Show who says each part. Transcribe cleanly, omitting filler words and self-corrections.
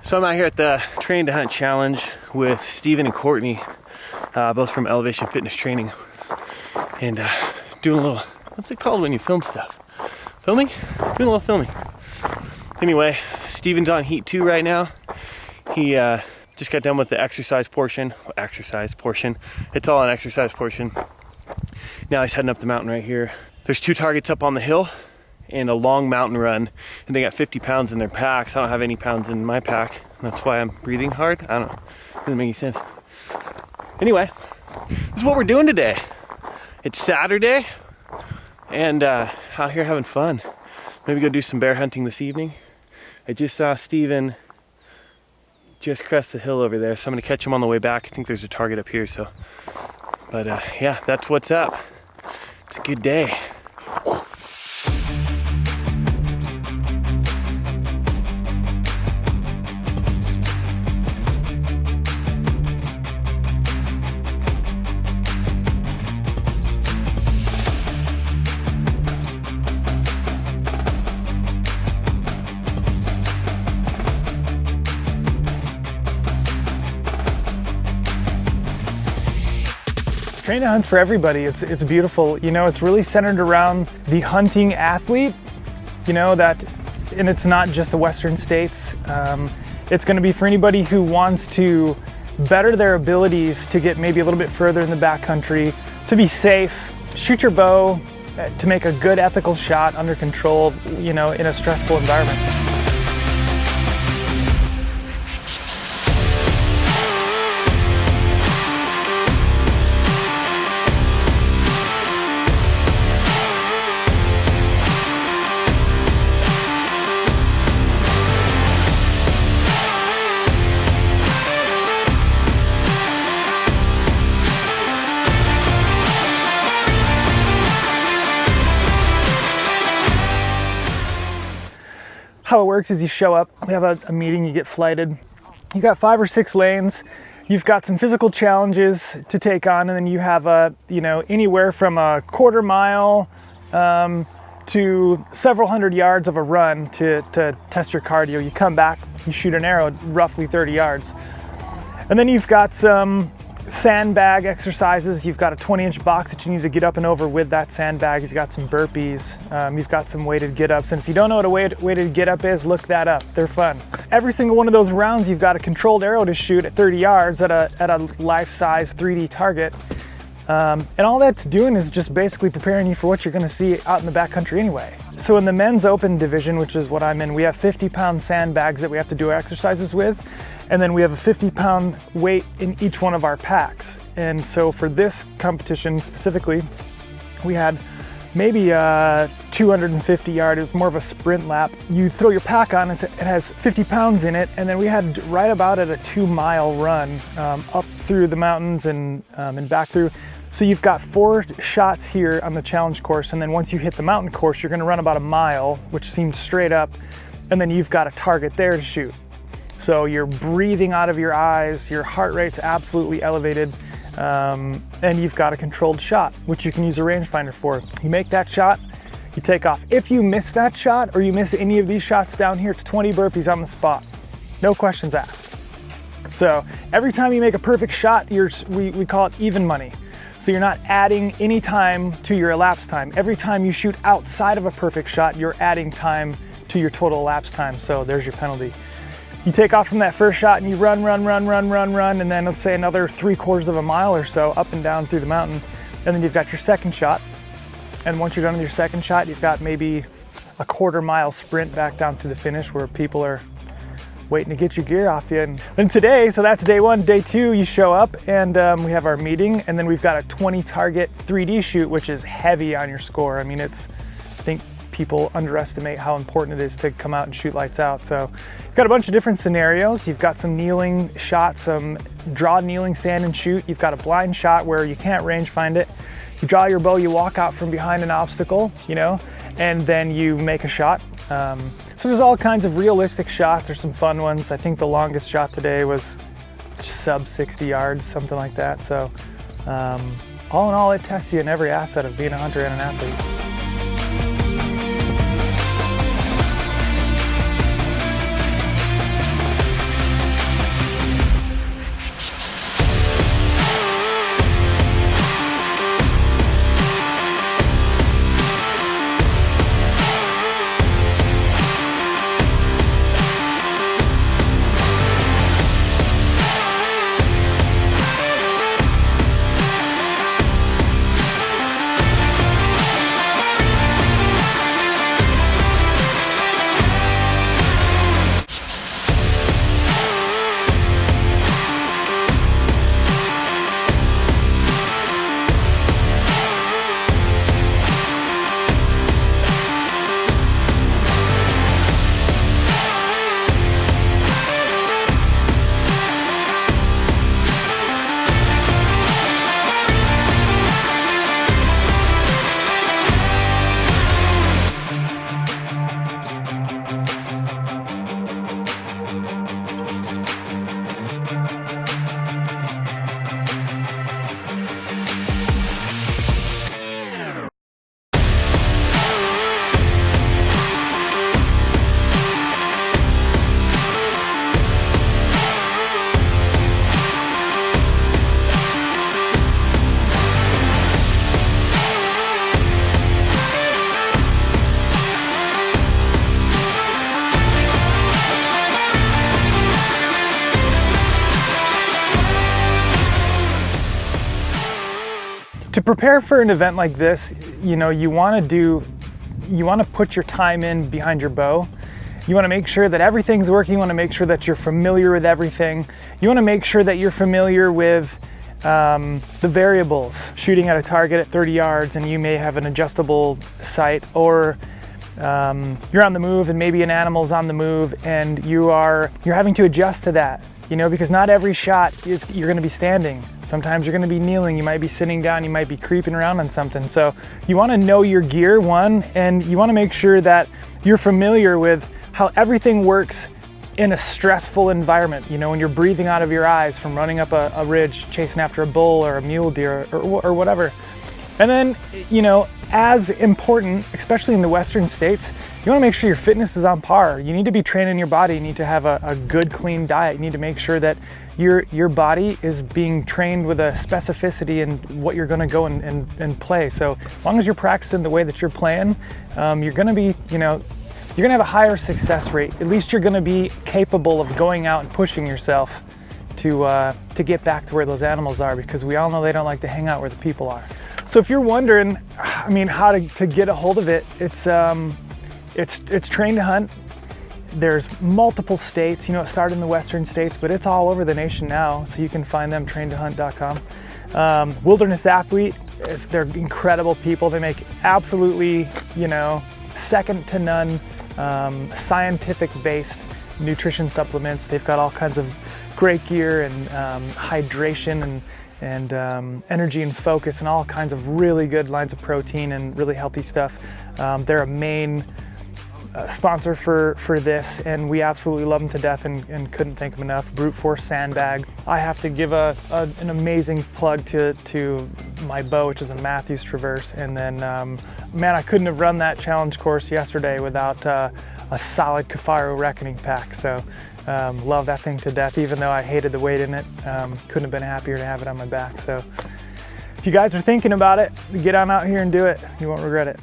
Speaker 1: So I'm out here at the Train to Hunt Challenge with Steven and Courtney, both from Elevation Fitness Training, and doing a little, what's it called when you film stuff? Filming? Doing a little filming. Anyway, Steven's on heat 2 right now. He just got done with the exercise portion. It's all an exercise portion. Now he's heading up the mountain right here. There's 2 targets up on the hill and a long mountain run, and they got 50 pounds in their packs. I don't have any pounds in my pack. That's why I'm breathing hard. I don't know. Doesn't make any sense. Anyway, this is what we're doing today. It's Saturday, and out here having fun. Maybe go do some bear hunting this evening. I just saw Steven just crest the hill over there, so I'm gonna catch him on the way back. I think there's a target up here, so. But yeah, that's what's up. It's a good day.
Speaker 2: Train to Hunt's for everybody. It's beautiful. You know, it's really centered around the hunting athlete, you know, and it's not just the Western states. It's going to be for anybody who wants to better their abilities to get maybe a little bit further in the backcountry, to be safe, shoot your bow, to make a good ethical shot under control, you know, in a stressful environment. How it works is you show up, we have a meeting, you get flighted. You got 5 or 6 lanes. You've got some physical challenges to take on, and then you have you know, anywhere from a quarter mile to several hundred yards of a run to test your cardio. You come back, you shoot an arrow roughly 30 yards. And then you've got some sandbag exercises. You've got a 20-inch box that you need to get up and over with that sandbag. You've got some burpees. You've got some weighted get-ups. And if you don't know what a weighted get-up is, look that up. They're fun. Every single one of those rounds, you've got a controlled arrow to shoot at 30 yards at a life-size 3D target. And all that's doing is just basically preparing you for what you're going to see out in the backcountry anyway. So in the men's open division, which is what I'm in, we have 50-pound sandbags that we have to do exercises with. And then we have a 50-pound weight in each one of our packs. And so for this competition specifically, we had maybe 250 yards. It was more of a sprint lap. You throw your pack on, it has 50 pounds in it, and then we had right about at a 2-mile run up through the mountains and back through. So you've got 4 shots here on the challenge course, and then once you hit the mountain course, you're gonna run about a mile, which seems straight up, and then you've got a target there to shoot. So you're breathing out of your eyes, your heart rate's absolutely elevated, and you've got a controlled shot, which you can use a rangefinder for. You make that shot, you take off. If you miss that shot, or you miss any of these shots down here, it's 20 burpees on the spot. No questions asked. So every time you make a perfect shot, we call it even money. So you're not adding any time to your elapsed time. Every time you shoot outside of a perfect shot, you're adding time to your total elapsed time. So there's your penalty. You take off from that first shot and you run, and then let's say another 3/4 of a mile or so up and down through the mountain. And then you've got your second shot. And once you're done with your second shot, you've got maybe a 1/4 mile sprint back down to the finish where people are waiting to get your gear off you. And then today, so that's day 1, day 2, you show up and we have our meeting, and then we've got a 20 target 3D shoot, which is heavy on your score. I mean, I think people underestimate how important it is to come out and shoot lights out. So you've got a bunch of different scenarios. You've got some kneeling shots, some draw, kneeling, stand and shoot. You've got a blind shot where you can't range find it. You draw your bow, you walk out from behind an obstacle, you know, and then you make a shot. So there's all kinds of realistic shots. There's some fun ones. I think the longest shot today was sub 60 yards, something like that. So all in all, it tests you in every asset of being a hunter and an athlete. To prepare for an event like this, you know, you want to put your time in behind your bow. You want to make sure that everything's working. You want to make sure that you're familiar with everything. You want to make sure that you're familiar with the variables. Shooting at a target at 30 yards and you may have an adjustable sight, or you're on the move and maybe an animal's on the move and you're having to adjust to that. You know, because not every shot you're going to be standing. Sometimes you're going to be kneeling, you might be sitting down, you might be creeping around on something. So you want to know your gear, one, and you want to make sure that you're familiar with how everything works in a stressful environment. You know, when you're breathing out of your eyes from running up a ridge, chasing after a bull or a mule deer or whatever. And then, you know, as important, especially in the Western states, you want to make sure your fitness is on par. You need to be training your body. You need to have a good, clean diet. You need to make sure that your body is being trained with a specificity in what you're going to go and play. So as long as you're practicing the way that you're playing, you're going to be, you know, you're going to have a higher success rate. At least you're going to be capable of going out and pushing yourself to get back to where those animals are, because we all know they don't like to hang out where the people are. So if you're wondering, I mean, how to get a hold of it, it's Train to Hunt. There's multiple states. You know, it started in the Western states, but it's all over the nation now. So you can find them, traintohunt.com. Wilderness Athlete, they're incredible people. They make absolutely, you know, second to none scientific-based nutrition supplements. They've got all kinds of great gear and hydration and energy and focus and all kinds of really good lines of protein and really healthy stuff. They're a main sponsor for this, and we absolutely love them to death and couldn't thank them enough. Brute Force Sandbag. I have to give an amazing plug to my bow, which is a Matthews Traverse. And then, man, I couldn't have run that challenge course yesterday without a solid Kafaro Reckoning pack. So love that thing to death, even though I hated the weight in it. Couldn't have been happier to have it on my back. So if you guys are thinking about it, get on out here and do it. You won't regret it.